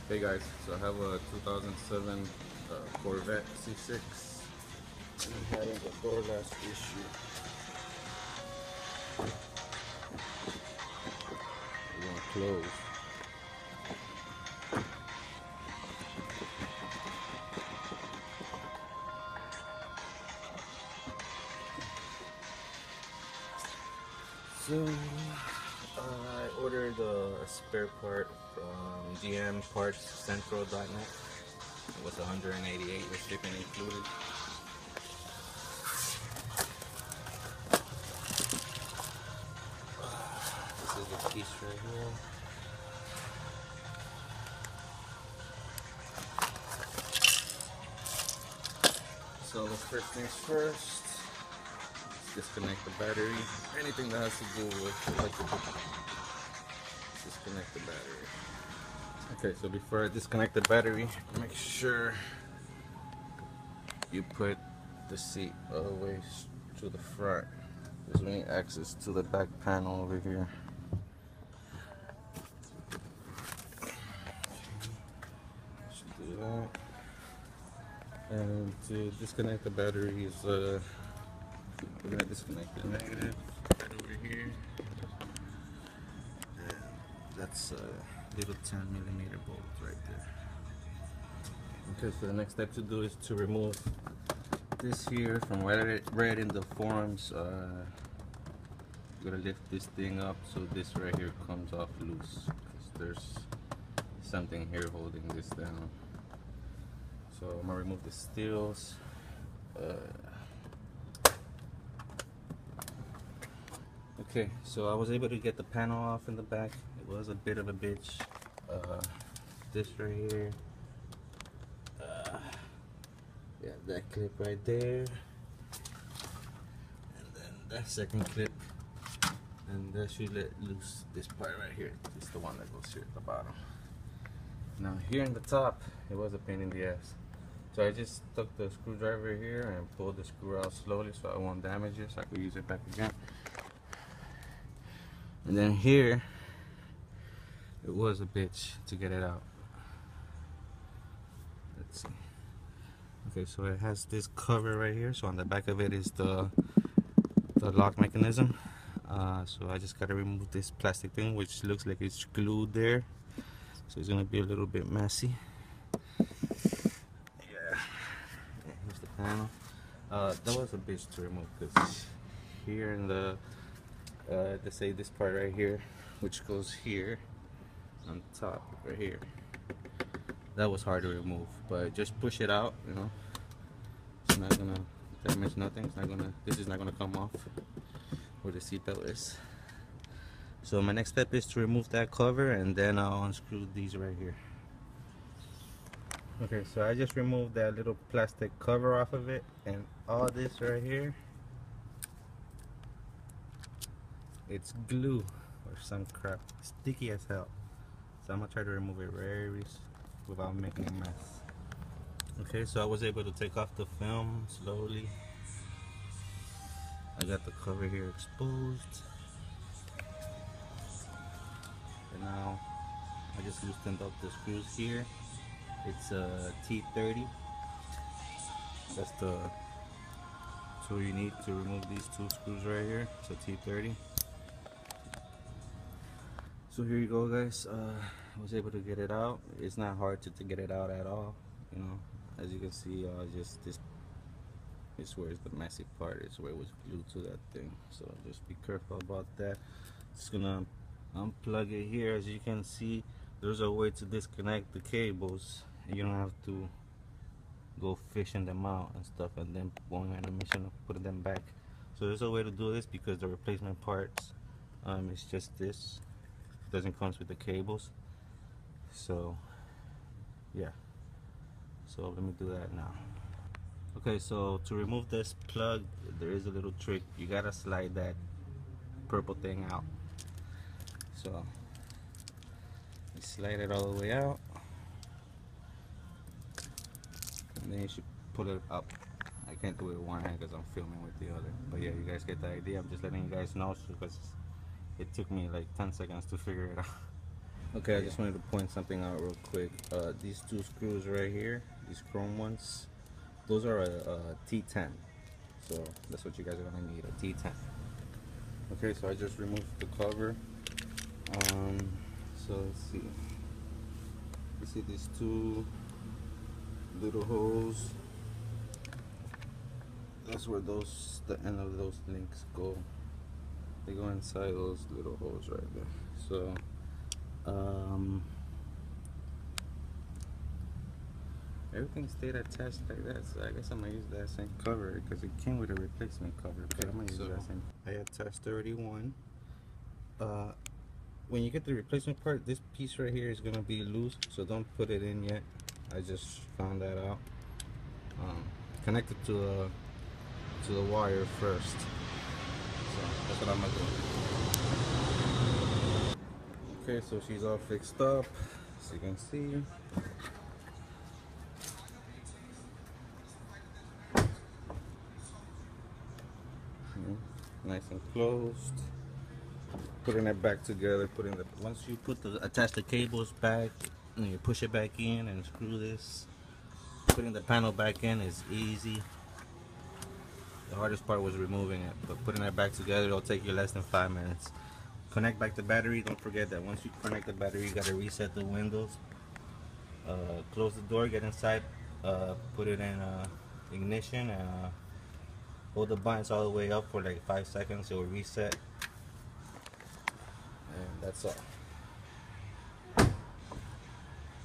Hey guys, so I have a 2007 Corvette C6 and I'm having a door latch issue. It won't close. So I ordered a spare part from GMpartscentral.net. It was 188 with shipping included. This is the piece right here. So the first things first, let's disconnect the battery. Anything that has to do with electrical, disconnect the battery. Okay, so before I disconnect the battery, make sure you put the seat all the way to the front, because we need access to the back panel over here. Should do that. And to disconnect the batteries, we're gonna disconnect the negative right over here. And that's a little 10mm bolt right there. Okay, so the next step to do is to remove this here from read in the forums. You're gonna lift this thing up so this right here comes off loose, because there's something here holding this down. So I'm gonna remove the steels. Okay, so I was able to get the panel off in the back. It was a bit of a bitch. This right here. Yeah, that clip right there. And then that second clip. And that should let loose this part right here. It's the one that goes here at the bottom. Now here in the top, it was a pain in the ass. So I just took the screwdriver here and pulled the screw out slowly so I won't damage it, so I could use it back again. And then here, it was a bitch to get it out. Let's see. Okay, so it has this cover right here. So on the back of it is the lock mechanism. So I just gotta remove this plastic thing, which looks like it's glued there. So it's gonna be a little bit messy. Yeah. Here's the panel. That was a bitch to remove, because here in the let's say this part right here, which goes here on top right here, that was hard to remove, but just push it out, you know. It's not gonna damage nothing. It's not gonna, this is not gonna come off where the seatbelt is. So my next step is to remove that cover, and then I'll unscrew these right here. Okay, so I just removed that little plastic cover off of it, and all this right here, it's glue or some crap, sticky as hell. So I'm gonna try to remove it very without making a mess. Okay, so I was able to take off the film slowly. I got the cover here exposed. And now I just loosened up the screws here. It's a T30. That's the tool you need to remove these two screws right here. It's a T30. So here you go, guys. I was able to get it out. It's not hard to get it out at all, you know. As you can see, just this where is the messy part. It's where it was glued to that thing. So just be careful about that. Just gonna unplug it here. As you can see, there's a way to disconnect the cables, and you don't have to go fishing them out and stuff, and then going on a mission of putting them back. So there's a way to do this, because the replacement parts, it's just this. It doesn't come with the cables. So yeah. So let me do that now. Okay, so to remove this plug, there is a little trick. You gotta slide that purple thing out. So you slide it all the way out, and then you should pull it up. I can't do it with one hand because I'm filming with the other. But yeah, you guys get the idea. I'm just letting you guys know, because it took me like 10 seconds to figure it out. Okay, I just wanted to point something out real quick. These two screws right here, these chrome ones, those are a T10. So that's what you guys are gonna need, a T10. Okay, so I just removed the cover. So let's see. You see these two little holes? That's where the end of those links go. They go inside those little holes right there. So everything stayed attached like that, so I guess I'm gonna use that same cover because it came with a replacement cover. Okay, I'm gonna use that same. I attached already one. When you get the replacement part, this piece right here is gonna be loose, so don't put it in yet. I just found that out. Connect it to the wire first. So that's what I'm gonna do. Okay, so she's all fixed up, as you can see. Nice and closed. Putting it back together, once you attach the cables back and you push it back in and screw this, putting the panel back in is easy. The hardest part was removing it, but putting it back together, it'll take you less than 5 minutes. Connect back the battery. Don't forget that once you connect the battery, you gotta reset the windows. Close the door, get inside, put it in ignition, and hold the buttons all the way up for like 5 seconds. It will reset, and that's all.